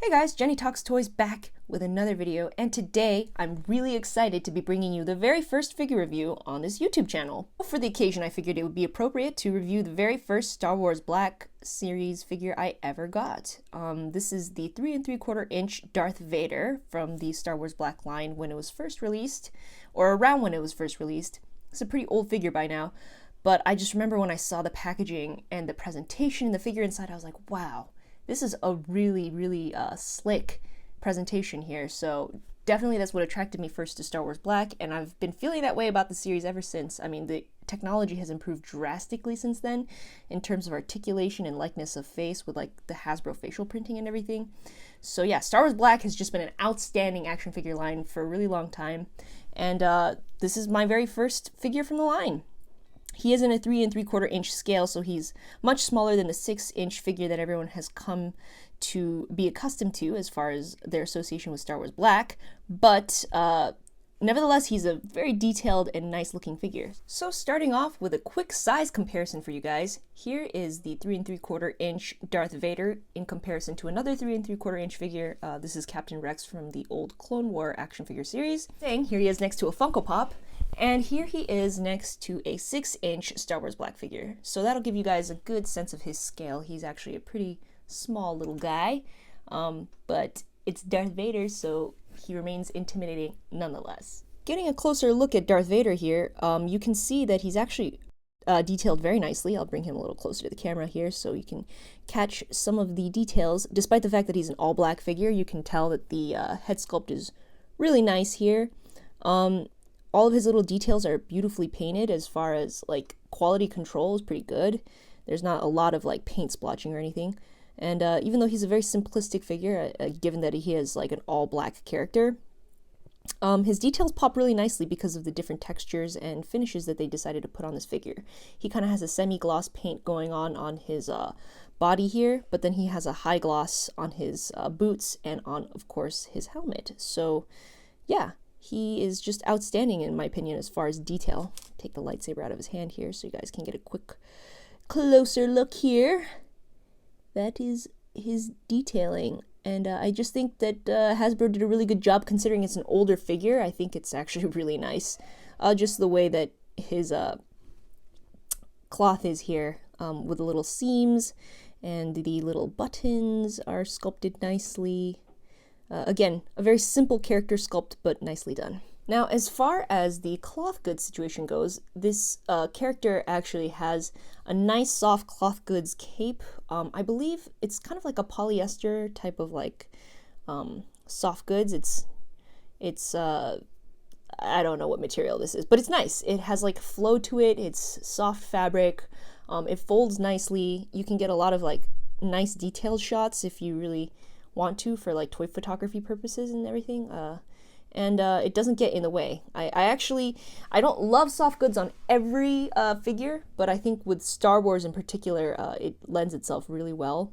Hey guys, Jenny Talks Toys back with another video, and today I'm really excited to be bringing you the very first figure review on this YouTube channel. For the occasion, I figured it would be appropriate to review the very first Star Wars Black series figure I ever got. This is the 3 3/4 inch Darth Vader from the Star Wars Black line when it was first released, or around when it was first released. It's a pretty old figure by now, but I just remember when I saw the packaging and the presentation and the figure inside, I was like, wow. This is a really slick presentation here, so definitely that's what attracted me first to Star Wars Black, and I've been feeling that way about the series ever since. I mean, the technology has improved drastically since then in terms of articulation and likeness of face with like the Hasbro facial printing and everything. So yeah, Star Wars Black has just been an outstanding action figure line for a really long time, and this is my very first figure from the line. He is in a 3 3/4 inch scale, so he's much smaller than the 6-inch figure that everyone has come to be accustomed to as far as their association with Star Wars Black, but nevertheless, he's a very detailed and nice looking figure. So starting off with a quick size comparison for you guys, here is the 3 3/4 inch Darth Vader in comparison to another 3 3/4 inch figure. This is Captain Rex from the old Clone War action figure series. Here he is next to a Funko Pop. And here he is next to a 6-inch Star Wars Black figure. So that'll give you guys a good sense of his scale. He's actually a pretty small little guy, but it's Darth Vader, so he remains intimidating nonetheless. Getting a closer look at Darth Vader here, you can see that he's actually detailed very nicely. I'll bring him a little closer to the camera here so you can catch some of the details. Despite the fact that he's an all-black figure, you can tell that the head sculpt is really nice here. All of his little details are beautifully painted. As far as like quality control is pretty good. There's not a lot of like paint splotching or anything. And even though he's a very simplistic figure, given that he is like an all black character, his details pop really nicely because of the different textures and finishes that they decided to put on this figure. He kind of has a semi-gloss paint going on his body here, but then he has a high gloss on his boots and on, of course, his helmet. So yeah. He is just outstanding in my opinion as far as detail. Take the lightsaber out of his hand here so you guys can get a quick closer look here. That is his detailing. And I just think that Hasbro did a really good job considering it's an older figure. I think it's actually really nice. Just the way that his cloth is here with the little seams and the little buttons are sculpted nicely. Again, a very simple character sculpt, but nicely done. Now, as far as the cloth goods situation goes, this character actually has a nice soft cloth goods cape. I believe it's kind of like a polyester type of like soft goods. It's I don't know what material this is, but it's nice. It has like flow to it. It's soft fabric. It folds nicely. You can get a lot of like nice detailed shots if you really want to for like toy photography purposes and everything, and it doesn't get in the way. I don't love soft goods on every figure, but I think with Star Wars in particular, it lends itself really well,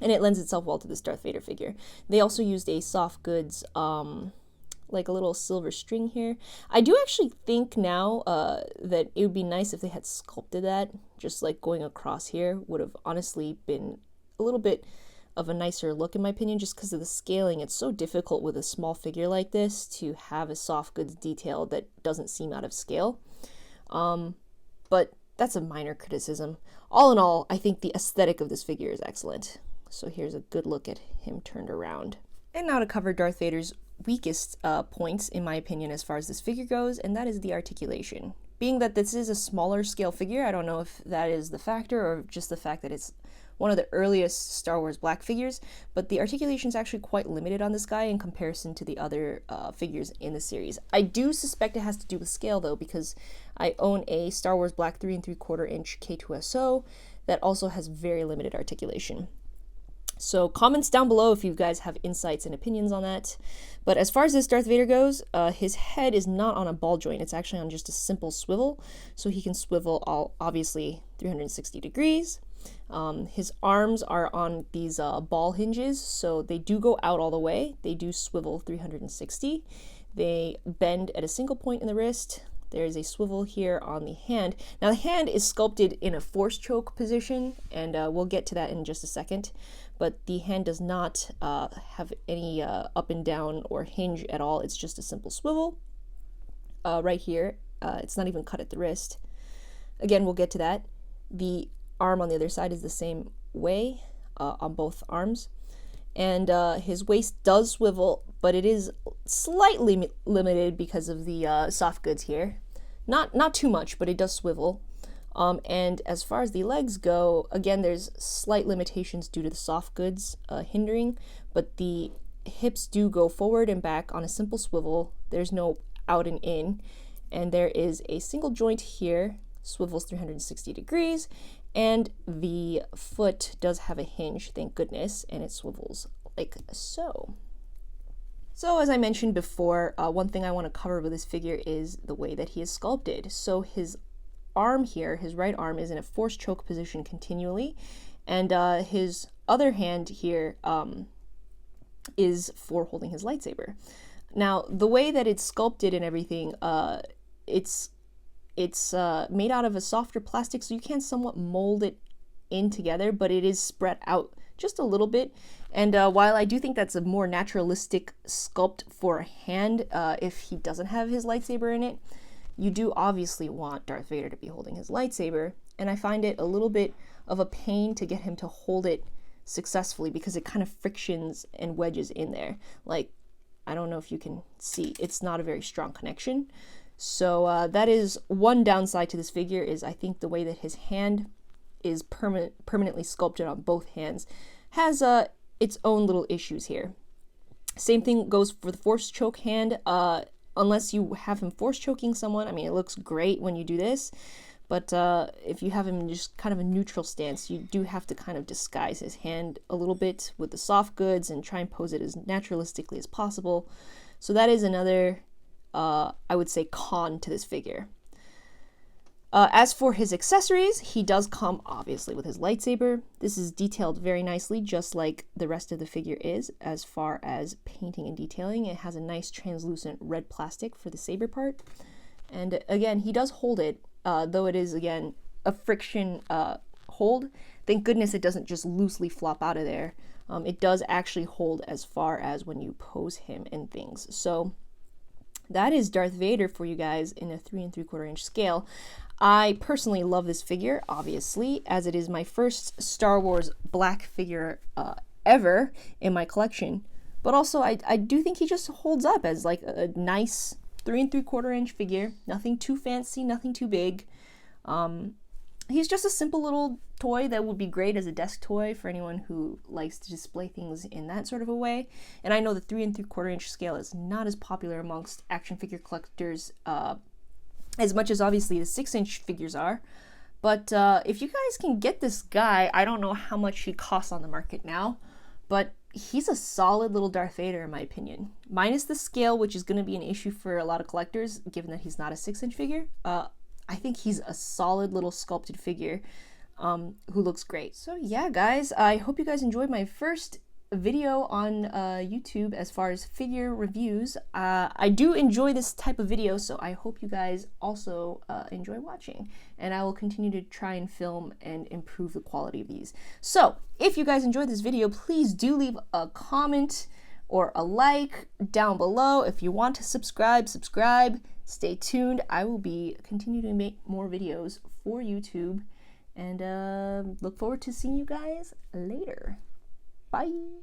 and it lends itself well to this Darth Vader figure. They also used a soft goods like a little silver string here. I do actually think now that it would be nice if they had sculpted that, just like going across here would have honestly been a little bit of a nicer look in my opinion, just because of the scaling. It's so difficult with a small figure like this to have a soft goods detail that doesn't seem out of scale. But that's a minor criticism. All in all, I think the aesthetic of this figure is excellent. So here's a good look at him turned around. And now to cover Darth Vader's weakest points, in my opinion, as far as this figure goes, and that is the articulation. Being that this is a smaller scale figure, I don't know if that is the factor or just the fact that it's one of the earliest Star Wars Black figures, but the articulation is actually quite limited on this guy in comparison to the other figures in the series. I do suspect it has to do with scale though, because I own a Star Wars Black 3 3/4 inch K2SO that also has very limited articulation. So comments down below if you guys have insights and opinions on that. But as far as this Darth Vader goes, his head is not on a ball joint. It's actually on just a simple swivel. So he can swivel all obviously 360 degrees. His arms are on these ball hinges, so they do go out all the way. They do swivel 360. They bend at a single point in the wrist. There's a swivel here on the hand. Now the hand is sculpted in a force choke position, and we'll get to that in just a second. But the hand does not have any up and down or hinge at all. It's just a simple swivel right here. It's not even cut at the wrist. Again, we'll get to that. The arm on the other side is the same way on both arms. And his waist does swivel, but it is slightly limited because of the soft goods here. Not too much, but it does swivel. And as far as the legs go, again, there's slight limitations due to the soft goods hindering, but the hips do go forward and back on a simple swivel. There's no out and in, and there is a single joint here, swivels 360 degrees, and the foot does have a hinge, thank goodness, and it swivels like so. So as I mentioned before, one thing I want to cover with this figure is the way that he is sculpted. So his arm here, his right arm, is in a force choke position continually, and his other hand here is for holding his lightsaber. Now, the way that it's sculpted and everything, it's made out of a softer plastic, so you can somewhat mold it in together, but it is spread out just a little bit. And while I do think that's a more naturalistic sculpt for a hand, if he doesn't have his lightsaber in it, you do obviously want Darth Vader to be holding his lightsaber, and I find it a little bit of a pain to get him to hold it successfully because it kind of frictions and wedges in there. Like, I don't know if you can see, it's not a very strong connection. So that is one downside to this figure, is I think the way that his hand is permanently sculpted on both hands has its own little issues here. Same thing goes for the force choke hand. Unless you have him force choking someone, I mean, it looks great when you do this, but if you have him in just kind of a neutral stance, you do have to kind of disguise his hand a little bit with the soft goods and try and pose it as naturalistically as possible. So that is another, I would say, con to this figure. As for his accessories, he does come obviously with his lightsaber. This is detailed very nicely, just like the rest of the figure is. As far as painting and detailing, it has a nice translucent red plastic for the saber part. And again, he does hold it, though it is, again, a friction hold. Thank goodness it doesn't just loosely flop out of there. It does actually hold as far as when you pose him and things. So that is Darth Vader for you guys in a 3 3/4 inch scale. I personally love this figure, obviously, as it is my first Star Wars black figure ever in my collection. But also, I do think he just holds up as like a nice 3 3/4 inch figure. Nothing too fancy, nothing too big. He's just a simple little toy that would be great as a desk toy for anyone who likes to display things in that sort of a way. And I know the 3 3/4 inch scale is not as popular amongst action figure collectors as much as obviously the 6-inch figures are. But if you guys can get this guy, I don't know how much he costs on the market now, but he's a solid little Darth Vader in my opinion. Minus the scale, which is going to be an issue for a lot of collectors, given that he's not a 6-inch figure. I think he's a solid little sculpted figure who looks great. So yeah, guys, I hope you guys enjoyed my first video on YouTube as far as figure reviews. I do enjoy this type of video, so I hope you guys also enjoy watching, and I will continue to try and film and improve the quality of these. So if you guys enjoyed this video, please do leave a comment or a like down below. If you want to subscribe. Stay tuned. I will be continuing to make more videos for YouTube, and look forward to seeing you guys later. Bye.